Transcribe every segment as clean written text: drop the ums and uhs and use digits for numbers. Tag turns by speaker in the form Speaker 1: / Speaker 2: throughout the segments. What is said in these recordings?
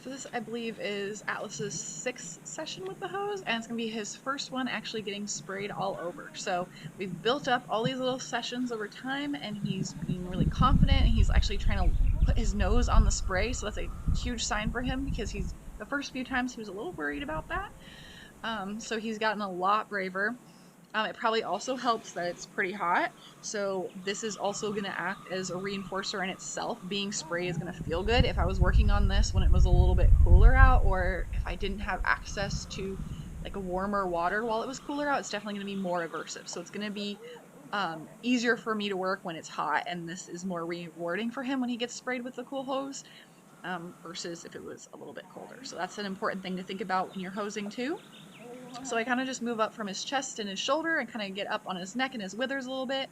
Speaker 1: So this, I believe, is Atlas's 6th session with the hose, and it's going to be his first one actually getting sprayed all over. So we've built up all these little sessions over time, and he's being really confident, and he's actually trying to put his nose on the spray, so that's a huge sign for him, because the first few times he was a little worried about that. So he's gotten a lot braver. It probably also helps that it's pretty hot, so this is also going to act as a reinforcer in itself. Being sprayed is going to feel good. If I was working on this when it was a little bit cooler out, or if I didn't have access to like a warmer water while it was cooler out, it's definitely going to be more aversive. So it's going to be easier for me to work when it's hot, and this is more rewarding for him when he gets sprayed with the cool hose versus if it was a little bit colder. So that's an important thing to think about when you're hosing too. So I kind of just move up from his chest and his shoulder and kind of get up on his neck and his withers a little bit.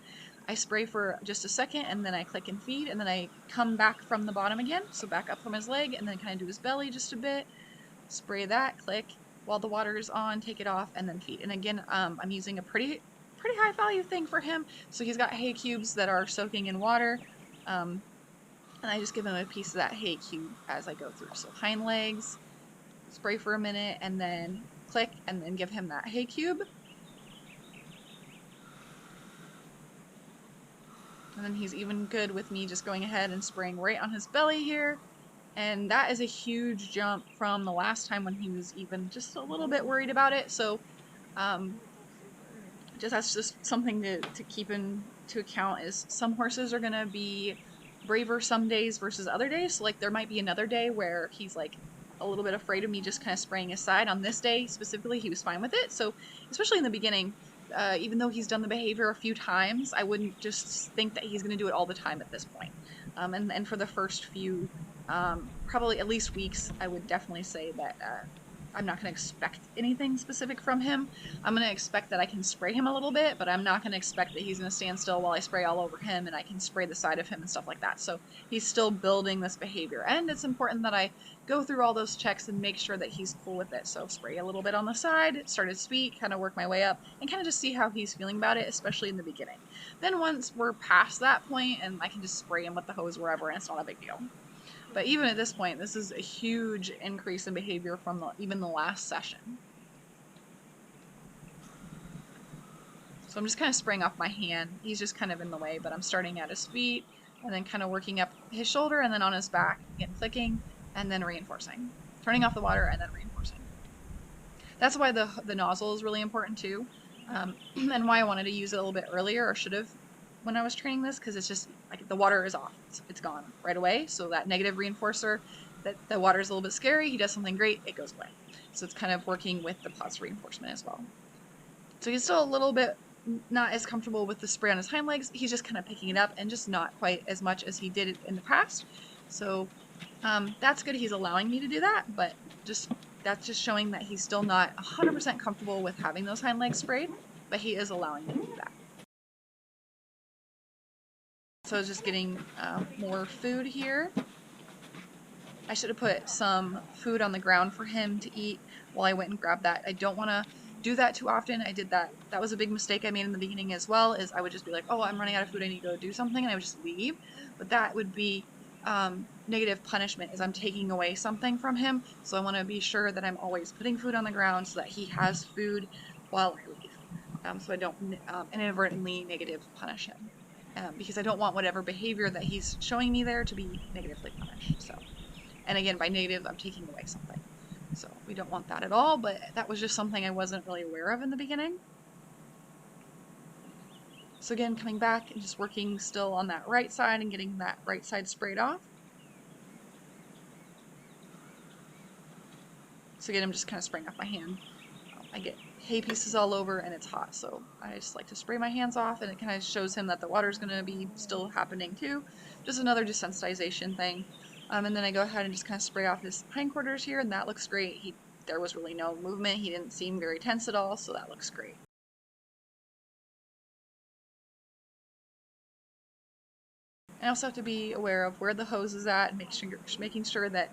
Speaker 1: I spray for just a second, and then I click and feed, and then I come back from the bottom again, so back up from his leg, and then kind of do his belly just a bit, spray that, click, while the water is on, take it off, and then feed. And again, I'm using a pretty high value thing for him, so he's got hay cubes that are soaking in water, and I just give him a piece of that hay cube as I go through. So hind legs, spray for a minute, and then click, and then give him that hay cube. And then he's even good with me just going ahead and spraying right on his belly here. And that is a huge jump from the last time when he was even just a little bit worried about it. So that's just something to keep into account, is some horses are going to be braver some days versus other days. So like there might be another day where he's like a little bit afraid of me just kind of spraying his side. On this day specifically, he was fine with it. So especially in the beginning, even though he's done the behavior a few times, I wouldn't just think that he's going to do it all the time at this point. And for the first few, probably at least weeks, I would definitely say that I'm not going to expect anything specific from him. I'm going to expect that I can spray him a little bit, but I'm not going to expect that he's going to stand still while I spray all over him and I can spray the side of him and stuff like that. So he's still building this behavior, and it's important that I go through all those checks and make sure that he's cool with it. So spray a little bit on the side, start his feet, kind of work my way up, and kind of just see how he's feeling about it, especially in the beginning. Then once we're past that point, and I can just spray him with the hose wherever, and it's not a big deal. But even at this point, this is a huge increase in behavior from even the last session. So I'm just kind of spraying off my hand. He's just kind of in the way, but I'm starting at his feet, and then kind of working up his shoulder, and then on his back, again clicking, and then reinforcing. Turning off the water, and then reinforcing. That's why the nozzle is really important too, and why I wanted to use it a little bit earlier, or should have, when I was training this, because it's just like the water is off, it's gone right away. So that negative reinforcer, that the water is a little bit scary, he does something great, it goes away. So it's kind of working with the positive reinforcement as well. So he's still a little bit not as comfortable with the spray on his hind legs. He's just kind of picking it up, and just not quite as much as he did it in the past. So that's good. He's allowing me to do that, but that's just showing that he's still not 100% comfortable with having those hind legs sprayed, but he is allowing me to do that. So I was just getting more food here. I should have put some food on the ground for him to eat while I went and grabbed that. I don't want to do that too often. I did that. That was a big mistake I made in the beginning as well, is I would just be like, oh, I'm running out of food, I need to go do something, and I would just leave. But that would be negative punishment, is I'm taking away something from him. So I want to be sure that I'm always putting food on the ground so that he has food while I leave. So I don't inadvertently negative punish him. Because I don't want whatever behavior that he's showing me there to be negatively punished. So, and again, by negative, I'm taking away something. So we don't want that at all, but that was just something I wasn't really aware of in the beginning. So again, coming back and just working still on that right side and getting that right side sprayed off. So again, I'm just kind of spraying off my hand. I get hay pieces all over, and it's hot, so I just like to spray my hands off, and it kind of shows him that the water's going to be still happening too. Just another desensitization thing. And then I go ahead and just kind of spray off his hindquarters here, and that looks great. There was really no movement. He didn't seem very tense at all, so that looks great. I also have to be aware of where the hose is at, and making sure that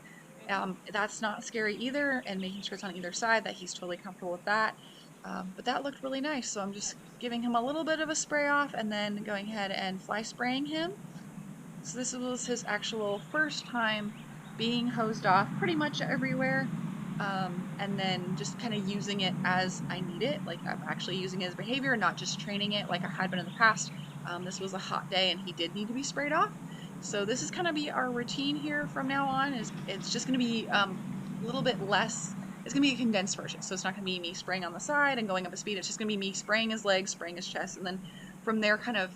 Speaker 1: that's not scary either, and making sure it's on either side, that he's totally comfortable with that. But that looked really nice, so I'm just giving him a little bit of a spray off, and then going ahead and fly spraying him. So this was his actual first time being hosed off pretty much everywhere. And then just kind of using it as I need it. Like I'm actually using it as behavior, not just training it like I had been in the past. This was a hot day and he did need to be sprayed off. So this is kind of be our routine here from now on. Is it's just going to be a little bit less. It's going to be a condensed version. So it's not going to be me spraying on the side and going up a speed. It's just going to be me spraying his legs, spraying his chest, and then from there kind of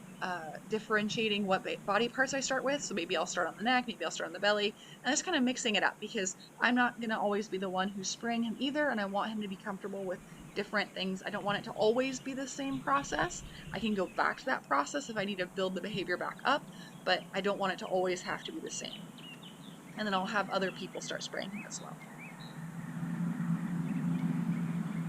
Speaker 1: differentiating what body parts I start with. So maybe I'll start on the neck, maybe I'll start on the belly, and just kind of mixing it up because I'm not going to always be the one who's spraying him either, and I want him to be comfortable with different things. I don't want it to always be the same process. I can go back to that process if I need to build the behavior back up, but I don't want it to always have to be the same. And then I'll have other people start spraying him as well.